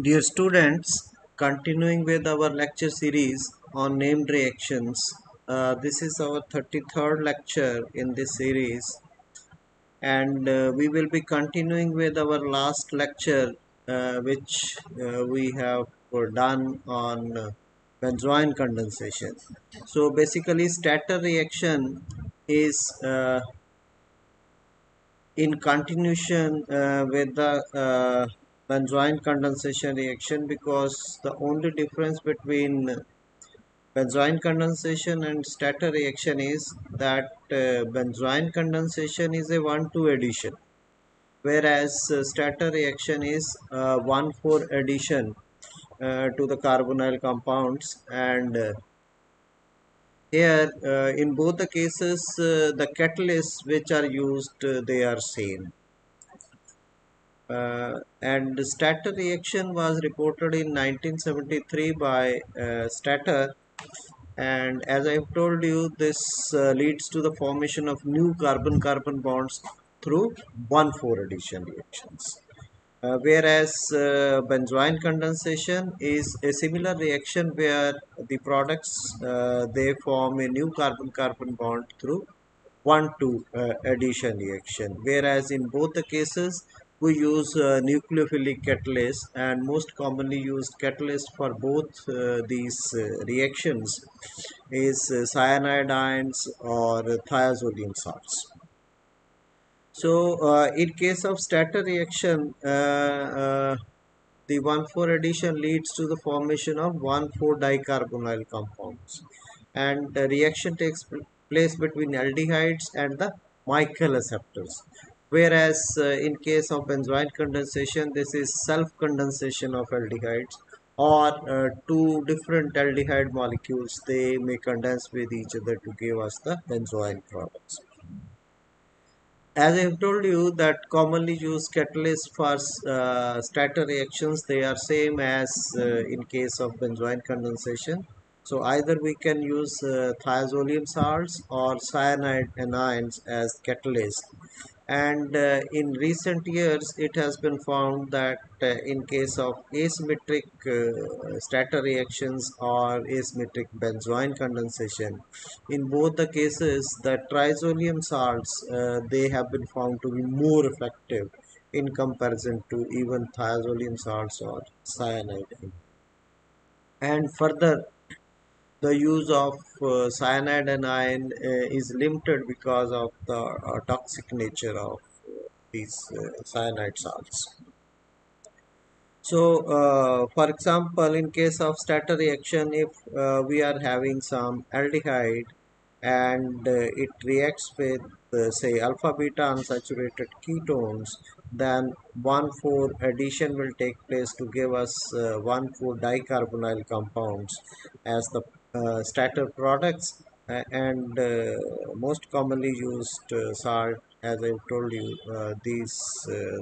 Dear students, continuing with our lecture series on named reactions, this is our 33rd lecture in this series, and we will be continuing with our last lecture, which we have done on benzoin condensation. So, basically, stator reaction is in continuation with the benzoin condensation reaction, because the only difference between benzoin condensation and stator reaction is that benzoin condensation is a 1,2 addition, whereas stator reaction is 1,4 addition to the carbonyl compounds. And here in both the cases, the catalysts which are used, they are same. And Statter reaction was reported in 1973 by Statter, and as I've told you, this leads to the formation of new carbon-carbon bonds through 1,4 addition reactions. Whereas benzoin condensation is a similar reaction where the products they form a new carbon-carbon bond through 1,2 addition reaction. Whereas in both the cases we use nucleophilic catalyst, and most commonly used catalyst for both these reactions is cyanide ions or thiazolium salts. So, in case of stator reaction, the 1,4 addition leads to the formation of 1,4 dicarbonyl compounds, and the reaction takes place between aldehydes and the Michael acceptors. Whereas in case of benzoin condensation, this is self condensation of aldehydes, or two different aldehyde molecules, they may condense with each other to give us the benzoin products. As I have told you that commonly used catalysts for stator reactions, they are same as in case of benzoin condensation. So either we can use thiazolium salts or cyanide anions as catalyst. And in recent years, it has been found that in case of asymmetric stator reactions or asymmetric benzoin condensation, in both the cases, the trizolium salts they have been found to be more effective in comparison to even thiazolium salts or cyanide. And further, the use of cyanide anion is limited because of the toxic nature of these cyanide salts. So, for example, in case of stator reaction, if we are having some aldehyde and it reacts with, say, alpha beta unsaturated ketones, then 1,4 addition will take place to give us 1,4 dicarbonyl compounds as the stator products. And most commonly used salt, as I've told you, these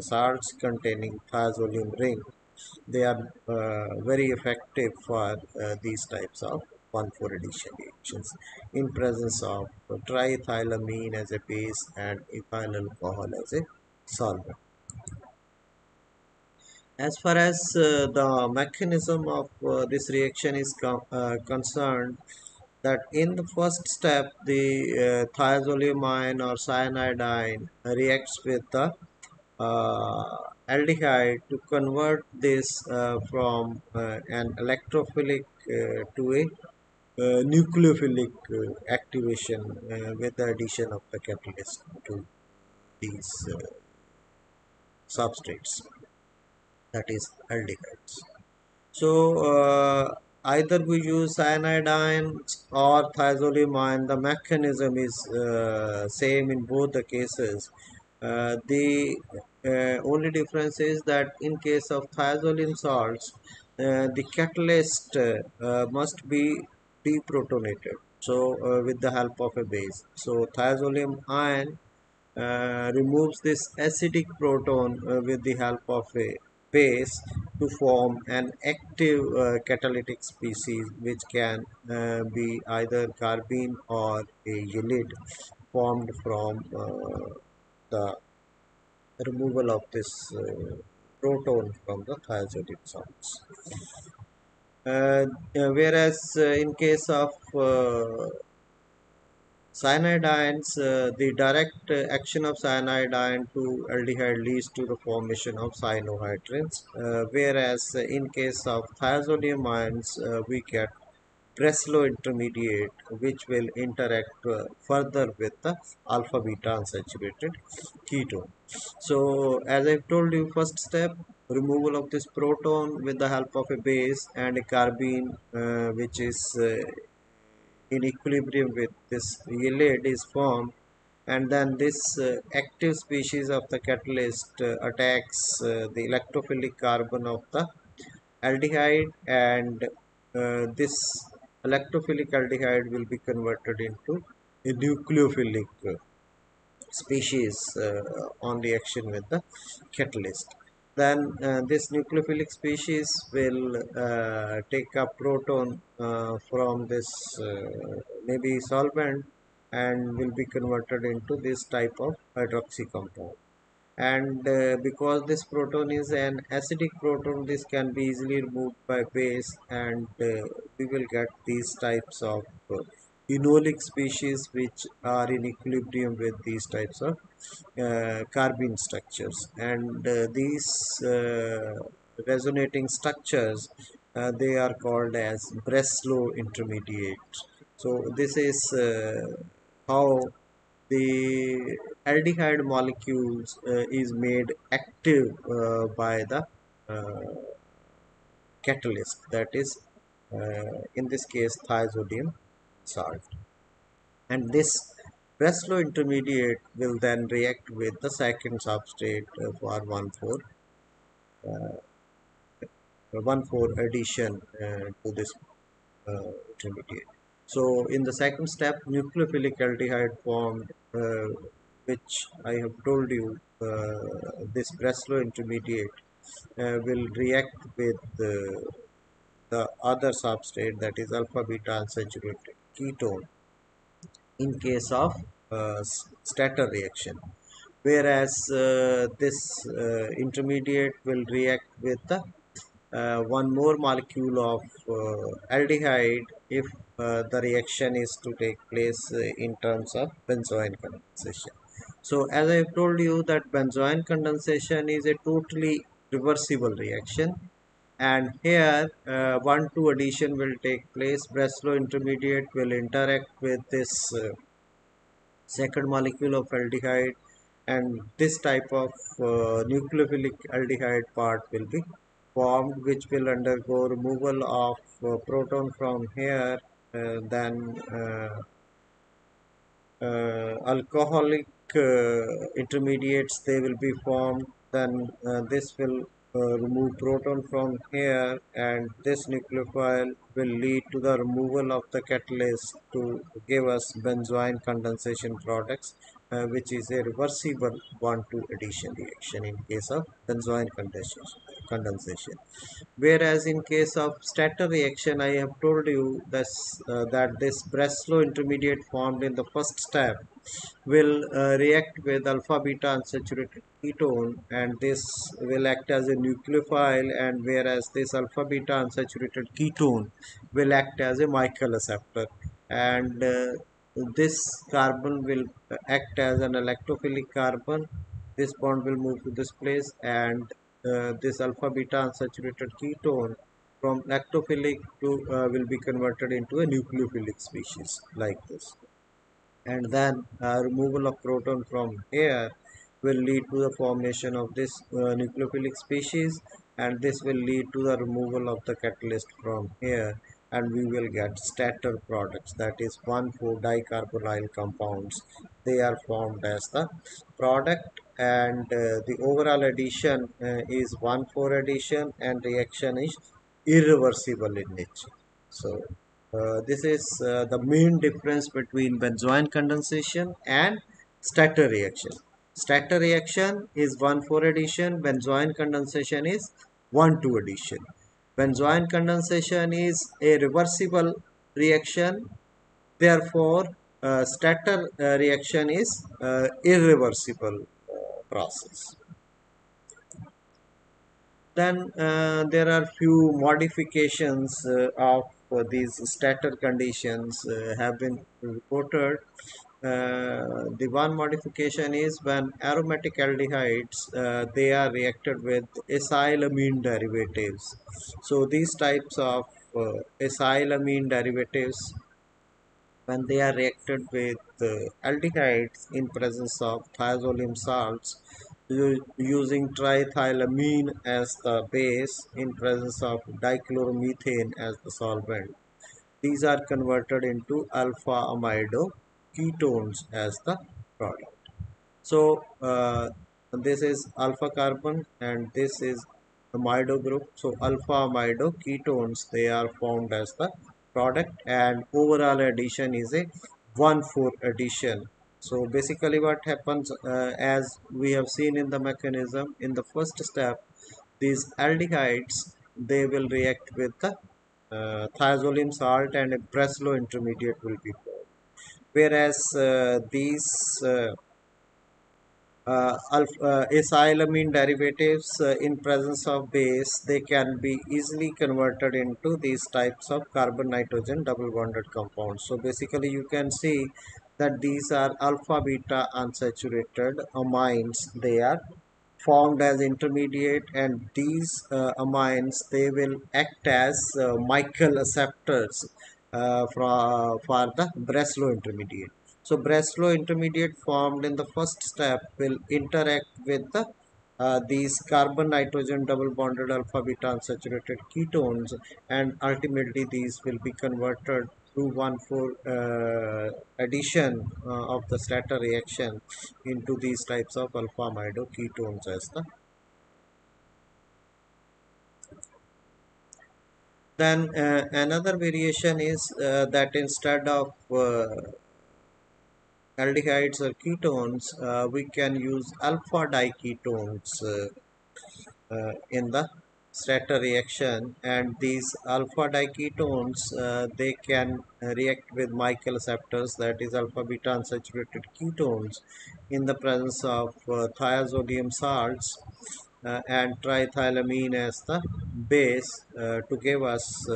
salts containing thiazolium ring, they are very effective for these types of 1,4 addition reactions in presence of triethylamine as a base and ethyl alcohol as a solvent. As far as the mechanism of this reaction is concerned, that in the first step the thiazolium ion or cyanide ion reacts with the aldehyde to convert this from an electrophilic to a nucleophilic activation with the addition of the catalyst to these substrates, that is aldehydes. So either we use cyanide ions or thiazolium ion, the mechanism is same in both the cases. The only difference is that in case of thiazolium salts, the catalyst must be deprotonated. So with the help of a base. So thiazolium ion removes this acidic proton with the help of a base to form an active catalytic species, which can be either carbene or a ylide formed from the removal of this proton from the thiazolidine salts. Whereas in case of cyanide ions, the direct action of cyanide ion to aldehyde leads to the formation of cyanohydrins, whereas in case of thiazolium ions, we get Breslow intermediate which will interact further with the alpha beta unsaturated ketone. So as I've told you, first step, removal of this proton with the help of a base and a carbene which is in equilibrium with this yelloid is formed, and then this active species of the catalyst attacks the electrophilic carbon of the aldehyde, and this electrophilic aldehyde will be converted into a nucleophilic species on reaction with the catalyst. Then this nucleophilic species will take a proton from this maybe solvent and will be converted into this type of hydroxy compound. And because this proton is an acidic proton, this can be easily removed by base, and we will get these types of enolic species which are in equilibrium with these types of carbene structures, and these resonating structures, they are called as Breslow intermediates. So this is how the aldehyde molecules is made active by the uh, catalyst, that is in this case thiazodium salt, and this Breslow intermediate will then react with the second substrate for 1,4 addition to this intermediate. So in the second step, nucleophilic aldehyde formed, which I have told you, this Breslow intermediate will react with the other substrate, that is alpha beta unsaturated ketone, in case of stator reaction, whereas this intermediate will react with the one more molecule of aldehyde if the reaction is to take place in terms of benzoyne condensation. So as I have told you that benzoyne condensation is a totally reversible reaction, and here 1,2 addition will take place. Breslow intermediate will interact with this second molecule of aldehyde, and this type of nucleophilic aldehyde part will be formed, which will undergo removal of proton from here, then alcoholic intermediates, they will be formed, then this will remove proton from here, and this nucleophile will lead to the removal of the catalyst to give us benzoyne condensation products, which is a reversible 1,2 addition reaction in case of benzoyne condensation. Whereas in case of stator reaction, I have told you this, that this Breslow intermediate formed in the first step will react with alpha beta unsaturated ketone, and this will act as a nucleophile, and whereas this alpha beta unsaturated ketone will act as a Michael acceptor, and this carbon will act as an electrophilic carbon. This bond will move to this place, and this alpha beta unsaturated ketone from lactophilic to will be converted into a nucleophilic species like this, and then removal of proton from here will lead to the formation of this nucleophilic species, and this will lead to the removal of the catalyst from here, and we will get stator products, that is 1,4 dicarbonyl compounds. They are formed as the product, and the overall addition is 1,4 addition, and reaction is irreversible in nature. So this is the main difference between benzoyne condensation and stator reaction. Stator reaction is 1,4 addition, benzoyne condensation is 1,2 addition. Benzoyne condensation is a reversible reaction, therefore stator reaction is irreversible process. Then there are few modifications of these stator conditions have been reported. The one modification is when aromatic aldehydes they are reacted with acylamine derivatives. So these types of acylamine derivatives, when they are reacted with aldehydes in presence of thiazolium salts, using triethylamine as the base in presence of dichloromethane as the solvent, these are converted into alpha amido ketones as the product. So this is alpha carbon and this is amido group. So alpha amido ketones, they are formed as the product, and overall addition is a 1,4 addition. So basically what happens, as we have seen in the mechanism, in the first step these aldehydes they will react with the thiazolium salt and a Breslow intermediate will be formed. Whereas these acylamine derivatives in presence of base, they can be easily converted into these types of carbon nitrogen double bonded compounds. So basically you can see that these are alpha beta unsaturated amines. They are formed as intermediate, and these amines they will act as Michael acceptors for the Breslow intermediate. So Breslow intermediate formed in the first step will interact with the these carbon nitrogen double bonded alpha beta unsaturated ketones, and ultimately these will be converted through 1,4 addition of the Slater reaction into these types of alpha amido ketones as the. Then another variation is that instead of aldehydes or ketones, we can use alpha diketones in the Strater reaction, and these alpha diketones they can react with Michael acceptors, that is alpha beta unsaturated ketones, in the presence of thiazolium salts and triethylamine as the base to give us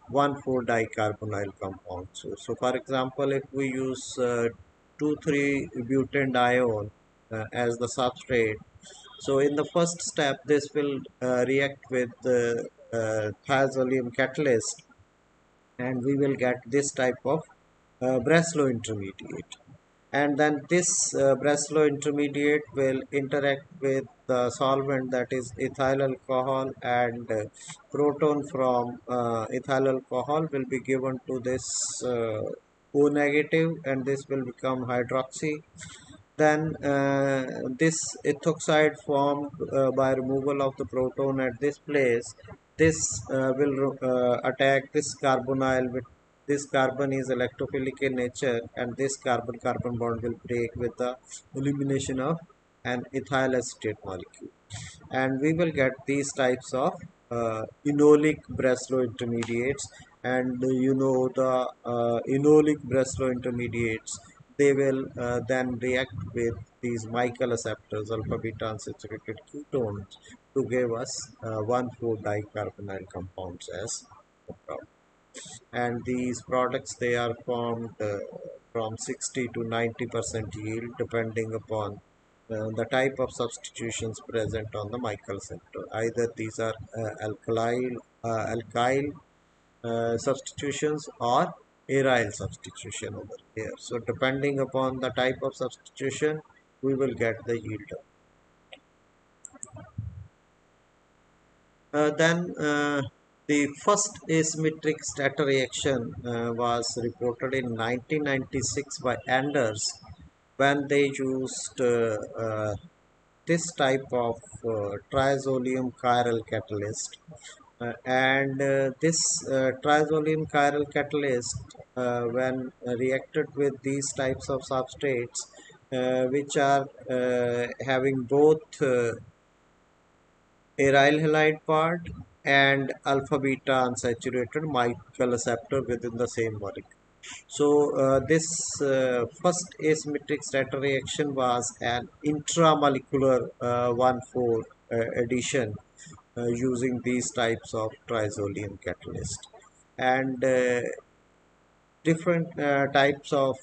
1,4 dicarbonyl compound. So for example, if we use 2,3 butanedione as the substrate, so in the first step, this will react with the thiazolium catalyst, and we will get this type of Breslow intermediate. And then this Breslow intermediate will interact with the solvent, that is ethyl alcohol, and proton from ethyl alcohol will be given to this O negative, and this will become hydroxy. Then this ethoxide formed by removal of the proton at this place, this will attack this carbonyl with this carbon is electrophilic in nature, and this carbon-carbon bond will break with the elimination of an ethyl acetate molecule, and we will get these types of enolic Breslow intermediates. And you know the enolic Breslow intermediates, they will then react with these Michael acceptors alpha beta unsaturated ketones to give us 1,4 dicarbonyl compounds as the product. And these products they are formed from 60 to 90% yield depending upon the type of substitutions present on the Michael sector. Either these are alkyl substitutions or aryl substitution over here. So depending upon the type of substitution, we will get the yield. Then the first asymmetric Stater reaction was reported in 1996 by Anders, when they used this type of triazolium chiral catalyst. And this triazolium chiral catalyst, when reacted with these types of substrates, which are having both aryl halide part and alpha beta unsaturated Michael acceptor within the same molecule. So this first asymmetric Stater reaction was an intramolecular 1,4 addition using these types of trizolium catalyst. And different types of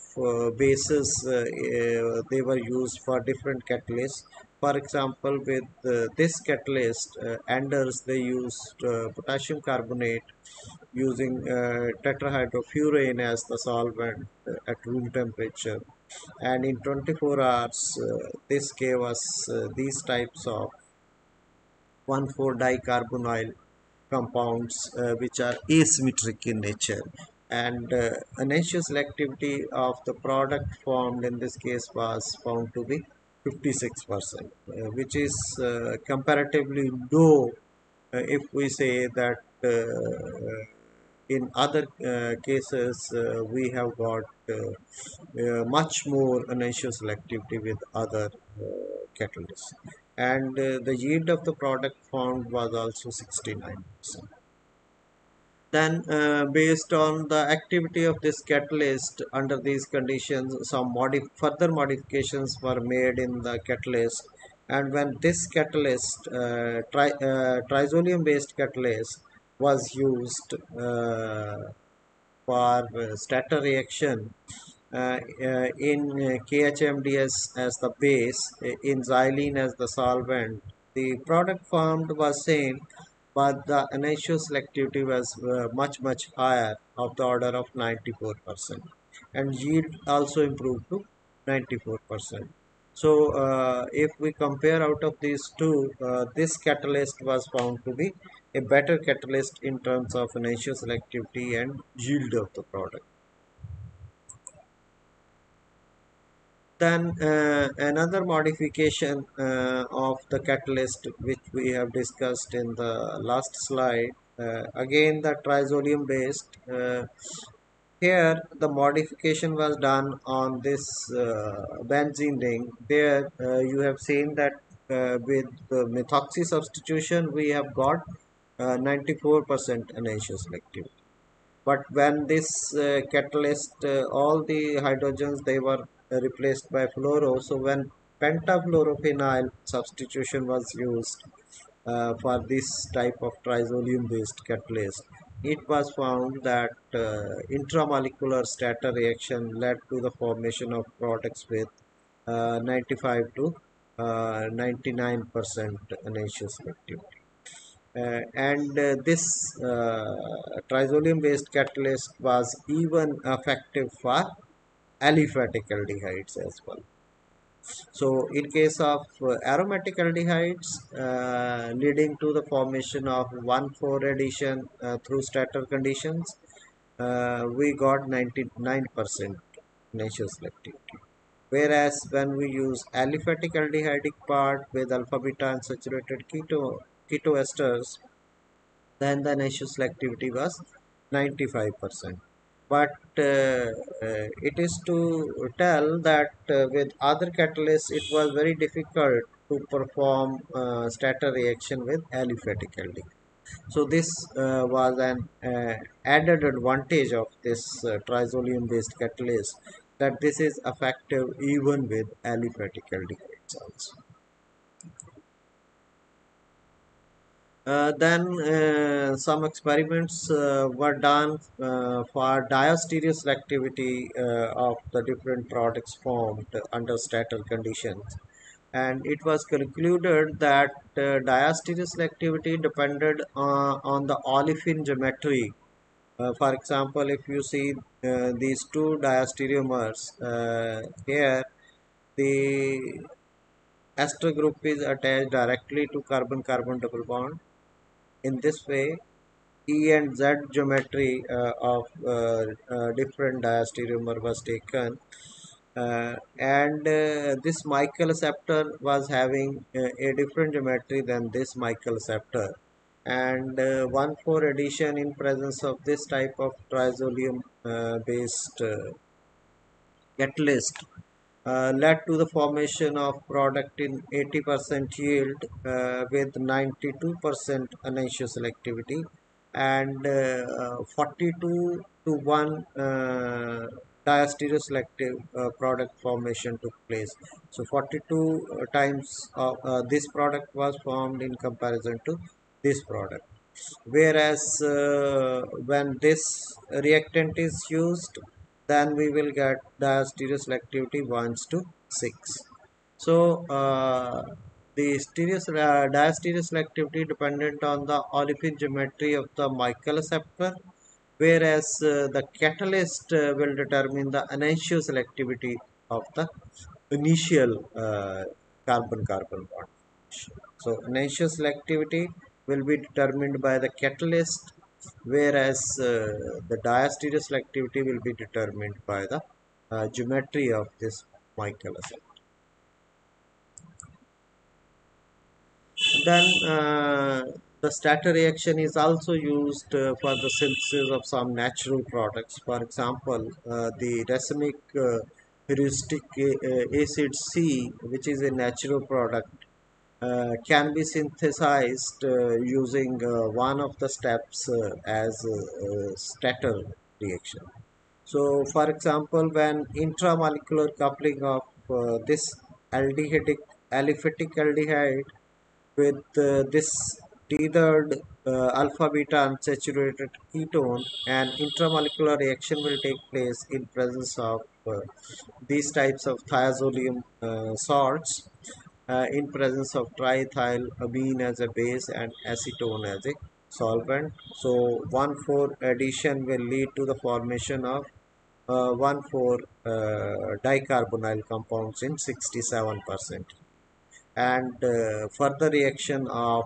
bases they were used for different catalysts. For example, with this catalyst, Anders, they used potassium carbonate using tetrahydrofuran as the solvent at room temperature. And in 24 hours, this gave us these types of 1,4-dicarbonyl compounds which are asymmetric in nature, and enantiomer selectivity of the product formed in this case was found to be 56%, which is comparatively low if we say that in other cases we have got much more enantiomer selectivity with other catalysts, and the yield of the product found was also 69%. Then, based on the activity of this catalyst under these conditions, some further modifications were made in the catalyst. And when this catalyst, trizolium-based catalyst, was used for stator reaction in KHMDS as the base, in xylene as the solvent, the product formed was same, but the initial selectivity was much higher, of the order of 94%, and yield also improved to 94%. So if we compare out of these two, this catalyst was found to be a better catalyst in terms of initial selectivity and yield of the product. Then another modification of the catalyst which we have discussed in the last slide, again the trizolium based. Here the modification was done on this benzene ring. There you have seen that with the methoxy substitution we have got 94% enantiomer selectivity. But when this catalyst, all the hydrogens they were replaced by fluoro. So when pentafluorophenyl substitution was used for this type of trizolium based catalyst, it was found that intramolecular stator reaction led to the formation of products with 95 to 99% enantiomer selectivity. And this trizolium based catalyst was even effective for aliphatic aldehydes as well. So in case of aromatic aldehydes, leading to the formation of 1,4 addition through stator conditions, we got 99% natural selectivity. Whereas when we use aliphatic aldehydic part with alpha beta unsaturated ketoesters, then the initial selectivity was 95%. But it is to tell that with other catalysts it was very difficult to perform stator reaction with aliphatic aldehyde. So this was an added advantage of this trizolium based catalyst, that this is effective even with aliphatic aldehydes also. Then some experiments were done for diastereoselectivity of the different products formed under stator conditions, and it was concluded that diastereoselectivity depended on the olefin geometry. For example, if you see these two diastereomers here, the ester group is attached directly to carbon-carbon double bond. In this way, E and Z geometry of different diastereomer was taken, and this Michael scepter was having a different geometry than this Michael scepter, and 1,4 addition in presence of this type of trizolium based catalyst led to the formation of product in 80% yield with 92% enantiomer selectivity, and 42 to 1 diastereoselective product formation took place. So 42 times this product was formed in comparison to this product. Whereas when this reactant is used, then we will get diastereoselectivity 1 to 6. So the diastereoselectivity dependent on the olefin geometry of the Michael acceptor, whereas the catalyst will determine the enantioselectivity of the initial carbon-carbon bond. So enantioselectivity will be determined by the catalyst, whereas the diastereoselectivity will be determined by the geometry of this Michael acceptor. Then the stator reaction is also used for the synthesis of some natural products. For example, the racemic heuristic acid C, which is a natural product, can be synthesized using one of the steps as stator reaction. So, for example, when intramolecular coupling of this aldehydic aliphatic aldehyde with this tethered alpha beta unsaturated ketone, an intramolecular reaction will take place in presence of these types of thiazolium salts, in presence of triethylamine as a base and acetone as a solvent. So 1,4 addition will lead to the formation of 1,4 dicarbonyl compounds in 67%. And further reaction of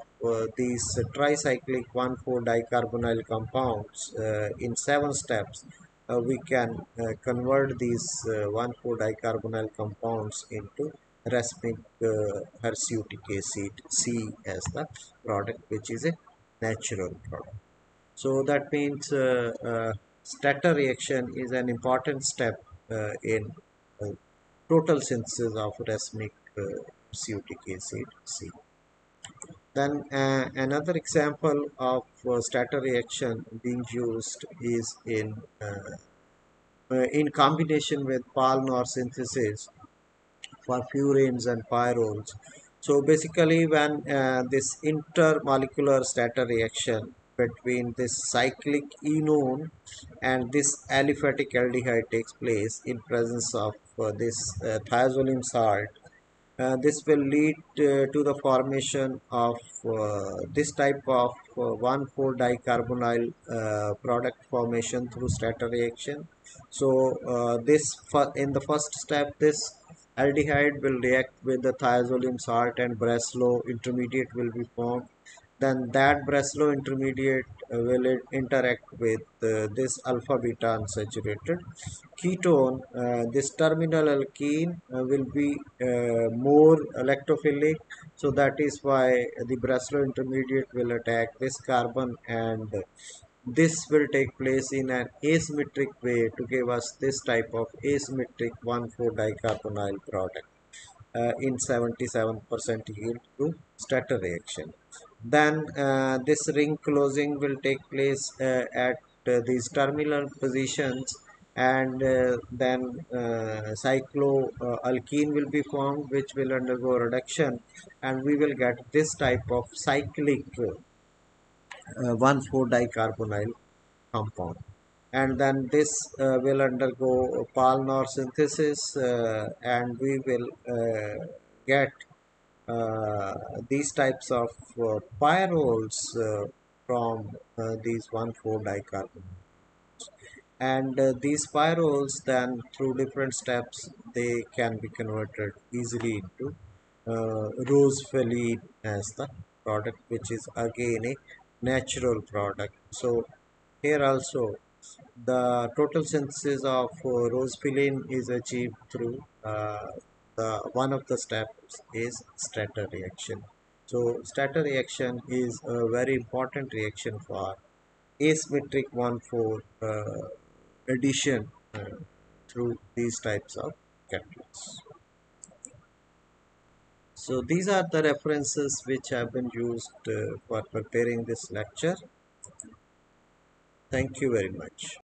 these tricyclic 1,4 dicarbonyl compounds in 7 steps, we can convert these 1,4 dicarbonyl compounds into racemic hirsutic acid C as the product, which is a natural product. So that means stator reaction is an important step in total synthesis of racemic hirsutic acid C. Then another example of stator reaction being used is in combination with Paul-Knorr synthesis for furans and pyrols. So basically, when this intermolecular stator reaction between this cyclic enone and this aliphatic aldehyde takes place in presence of this thiazolime salt, this will lead to the formation of this type of 1,4 dicarbonyl product formation through stator reaction. So in the first step, this aldehyde will react with the thiazolime salt and Breslow intermediate will be formed. Then that Breslow intermediate will interact with this alpha beta unsaturated ketone. This terminal alkene will be more electrophilic, so that is why the Breslow intermediate will attack this carbon, and this will take place in an asymmetric way to give us this type of asymmetric 1,4 dicarbonyl product in 77% yield through stator reaction. Then this ring closing will take place at these terminal positions, and then cycloalkene will be formed, which will undergo reduction, and we will get this type of cyclic 1,4 dicarbonyl compound. And then this will undergo Paul-Knorr synthesis, and we will get uh, these types of pyrols from these 1,4 dicarbonyl. And these pyrols then through different steps they can be converted easily into rosefulline as the product, which is again a natural product. So here also the total synthesis of rosefulline is achieved through the one of the steps is stator reaction. So stator reaction is a very important reaction for asymmetric 1,4 addition through these types of catalysts. So these are the references which have been used for preparing this lecture. Thank you very much.